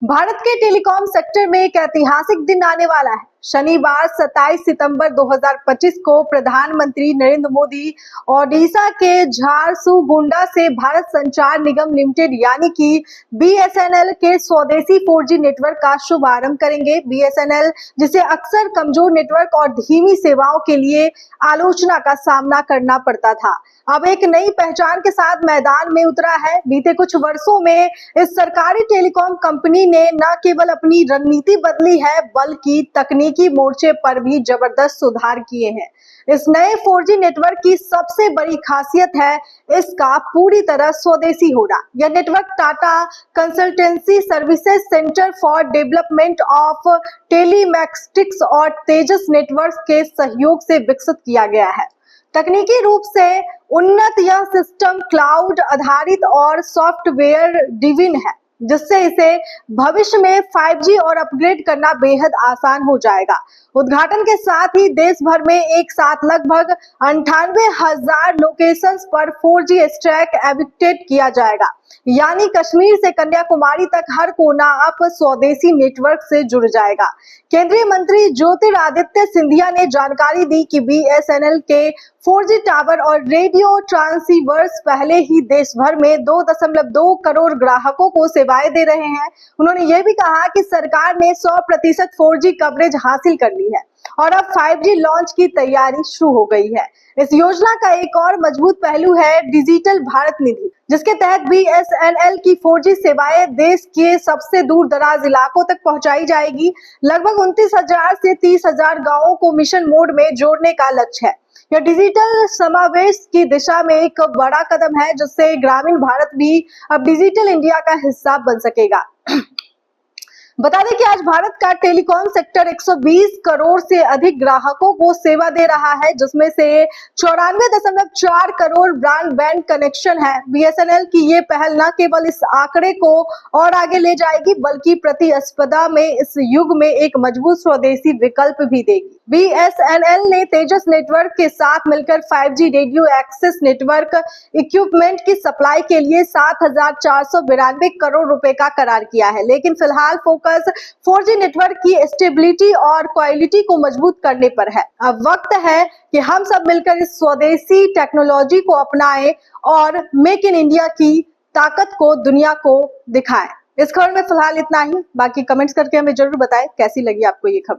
भारत के telecom sector में एक ऐतिहासिक दिन आने वाला है। शनिवार 27 सितंबर 2025 को प्रधानमंत्री नरेंद्र मोदी ओडिशा के झारसुगुंडा से भारत संचार निगम लिमिटेड यानी कि बीएसएनएल के स्वदेशी 4G नेटवर्क का शुभारंभ करेंगे। बीएसएनएल जिसे अक्सर कमजोर नेटवर्क और धीमी सेवाओं के लिए आलोचना का सामना करना पड़ता था, अब एक नई पहचान के साथ मैदान में उतरा है। बीते कुछ वर्षों में इस सरकारी टेलीकॉम कंपनी ने न केवल अपनी रणनीति बदली है बल्कि तकनीकी मोर्चे पर भी जबरदस्त सुधार किए हैं। इस नए 4G नेटवर्क की सबसे बड़ी खासियत है इसका पूरी तरह स्वदेशी होना। यह network Tata consultancy services, centre for development of telematics और तेजस नेटवर्क के सहयोग से विकसित किया गया है। तकनीकी रूप से उन्नत यह सिस्टम क्लाउड आधारित और सॉफ्टवेयर ड्रिवन है, जिससे इसे भविष्य में 5G और अपग्रेड करना बेहद आसान हो जाएगा। उद्घाटन के साथ ही देश भर में एक साथ लगभग 98,000 लोकेशंस पर 4G स्टैक एविक्टेड किया जाएगा, यानी कश्मीर से कन्याकुमारी तक हर कोना अब स्वदेशी नेटवर्क से जुड़ जाएगा। केंद्रीय मंत्री ज्योतिरादित्य सिंधिया ने जानकारी दी कि बीएसएनएल के 4G टावर और रेडियो ट्रांसीवर्स पहले ही देश भर में 2.2 करोड़ ग्राहकों को सेवाएं दे रहे हैं। उन्होंने ये भी कहा कि सरकार ने 100% 4G कवरेज हासिल कर ली है और अब 5G लॉन्च की तैयारी शुरू हो गई है। इस योजना का एक और मजबूत पहलू है डिजिटल भारत निधि, जिसके तहत बीएसएनएल की 4G सेवाएं देश के सबसे दूर दराज इलाकों तक पहुंचाई जाएगी। लगभग 29,000 से 30,000 गांवों को मिशन मोड में जोड़ने का लक्ष्य है। यह डिजिटल समावेश की दिशा में एक बड़ा कदम है, जिससे ग्रामीण भारत भी अब डिजिटल इंडिया का हिस्सा बन सकेगा। बता दें कि आज भारत का टेलीकॉम सेक्टर 120 करोड़ से अधिक ग्राहकों को सेवा दे रहा है, जिसमें से 94.4 करोड़ ब्रॉडबैंड कनेक्शन है। बीएसएनएल की ये पहल न केवल इस आंकड़े को और आगे ले जाएगी बल्कि प्रतिस्पर्धा में इस युग में एक मजबूत स्वदेशी विकल्प भी देगी। बीएसएनएल ने तेजस नेटवर्क के साथ मिलकर 5G radio access network equipment की सप्लाई के लिए 7,492 करोड़ रुपए का करार किया है, लेकिन फिलहाल फोकस 4G नेटवर्क की स्टेबिलिटी और क्वालिटी को मजबूत करने पर है। अब वक्त है कि हम सब मिलकर इस स्वदेशी टेक्नोलॉजी को अपनाएं और मेक इन इंडिया की ताकत को दुनिया को दिखाएं। इस खबर में फिलहाल इतना ही। बाकी कमेंट्स करके हमें जरूर बताएं कैसी लगी आपको ये खबर।